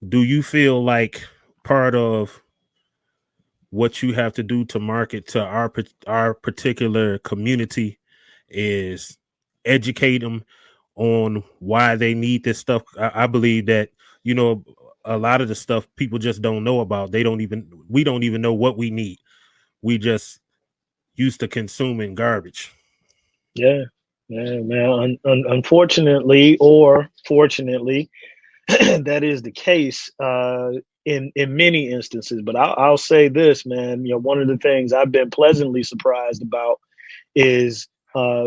do you feel like part of what you have to do to market to our particular community is educate them on why they need this stuff? I believe that, you know, a lot of the stuff people just don't know about. We don't even know what we need. We just used to consuming garbage. Yeah, yeah, man. Unfortunately, or fortunately, that is the case in many instances. But I'll say this, man. You know, one of the things I've been pleasantly surprised about is a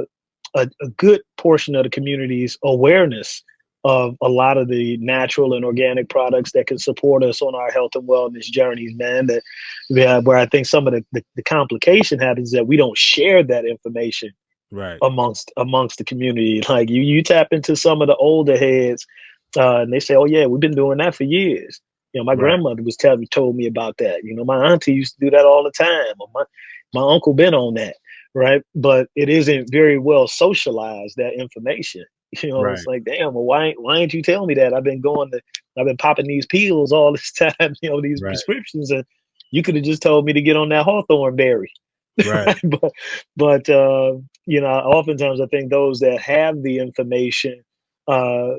good portion of the community's awareness of a lot of the natural and organic products that can support us on our health and wellness journeys, man. That yeah, where I think some of the complication happens is that we don't share that information Right. amongst the community. Like you tap into some of the older heads, and they say, "Oh yeah, we've been doing that for years." You know, my Right. grandmother told me about that. You know, my auntie used to do that all the time. Or my uncle been on that, right? But it isn't very well socialized, that information. You know, it's Right. like, damn, well, why ain't you tell me that? I've been popping these pills all this time. You know, these Right. prescriptions, and you could have just told me to get on that hawthorn berry. Right. Right? But you know, oftentimes I think those that have the information, uh,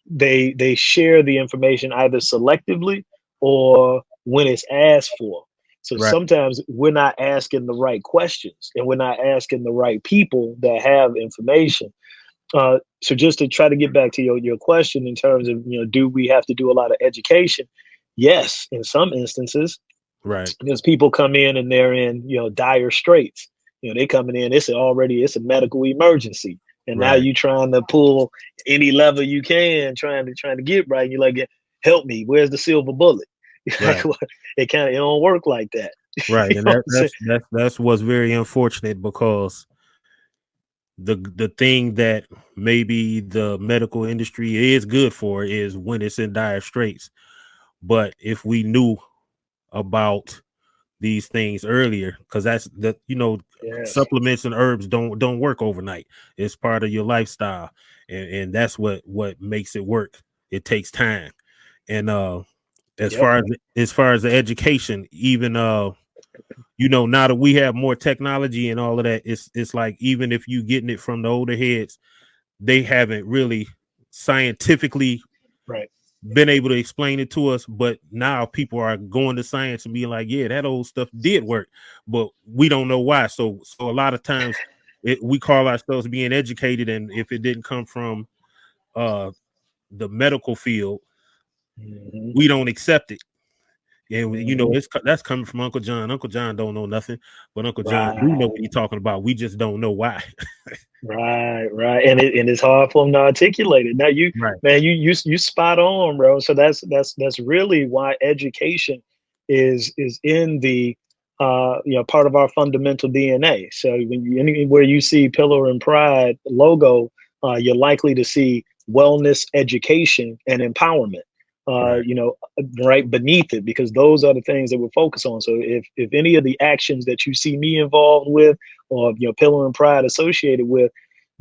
they share the information either selectively or when it's asked for. So Right. sometimes we're not asking the right questions and we're not asking the right people that have information. So just to try to get back to your question in terms of, you know, do we have to do a lot of education? Yes, in some instances, Right. because people come in and they're in, you know, dire straits. You know, they coming in, it's a medical emergency. And now Right. you trying to pull any lever you can, trying to get right. You're like, help me, where's the silver bullet? Like, Right. it don't work like that. Right. You And know what I'm saying? that's what's very unfortunate, because the thing that maybe the medical industry is good for is when it's in dire straits. But if we knew about these things earlier, because that's the, you know, Yes. supplements and herbs don't work overnight. It's part of your lifestyle, and that's what makes it work. It takes time. And as Yep. far as the education, even you know, now that we have more technology and all of that, it's like, even if you getting it from the older heads, they haven't really scientifically Right. been able to explain it to us. But now people are going to science and being like, yeah, that old stuff did work, but we don't know why. So a lot of times we call ourselves being educated, and if it didn't come from uh the medical field, Hmm. we don't accept it. And you know, Hmm. that's coming from Uncle John. Uncle John don't know nothing, but Uncle John do know Right. what he's talking about. We just don't know why. Right, right, and it's hard for them to articulate it. Now, Right. man, you spot on, bro. So that's really why education is in the you know, part of our fundamental DNA. So anywhere you see Pillar and Pride logo, you're likely to see wellness, education, and empowerment. Right. You know, right beneath it, because those are the things that we're focused on. So if any of the actions that you see me involved with, or, you know, Pillar and Pride associated with,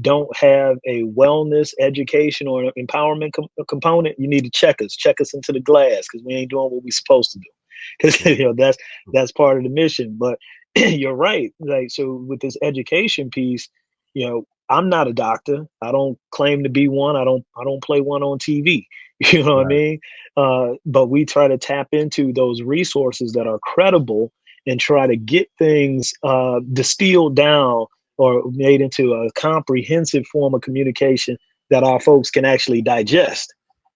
don't have a wellness, education, or empowerment component, you need to check us into the glass, because we ain't doing what we're supposed to do. Because you know that's part of the mission. But you're right. Like, so with this education piece, you know, I'm not a doctor. I don't claim to be one. I don't play one on TV. You know what I Right. mean? But we try to tap into those resources that are credible and try to get things distilled down or made into a comprehensive form of communication that our folks can actually digest,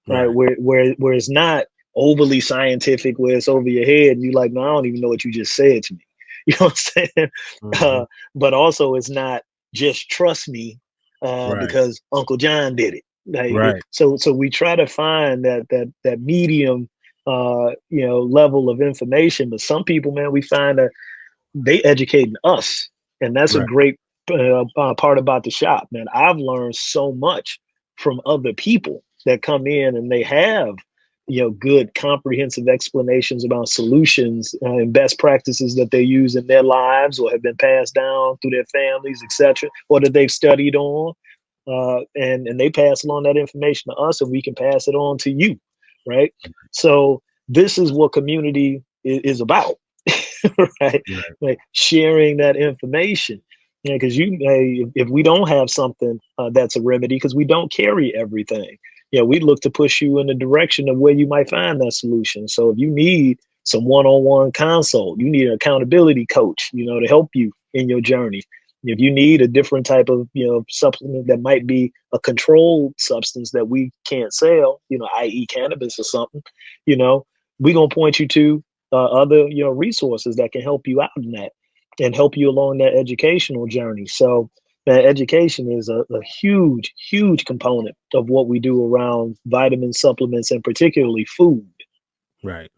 right? Right. Where it's not overly scientific, where it's over your head, and you're like, no, I don't even know what you just said to me. You know what I'm saying? Hmm. But also, it's not just trust me Right. because Uncle John did it. Like, Right. so we try to find that medium, you know, level of information. But some people, man, we find that they educating us, and that's a Right. great part about the shop, man. I've learned so much from other people that come in and they have, you know, good comprehensive explanations about solutions and best practices that they use in their lives or have been passed down through their families, etc., or that they've studied on, and they pass along that information to us, and we can pass it on to you, right? So this is what community is about, right? Right. Like sharing that information. Yeah, because if we don't have something that's a remedy, because we don't carry everything, we look to push you in the direction of where you might find that solution. So if you need some one-on-one consult, you need an accountability coach, to help you in your journey. If you need a different type of, supplement that might be a controlled substance that we can't sell, i.e. cannabis or something, you know, we're gonna point you to other, resources that can help you out in that and help you along that educational journey. So that education is a huge, huge component of what we do around vitamin supplements and particularly food. Right.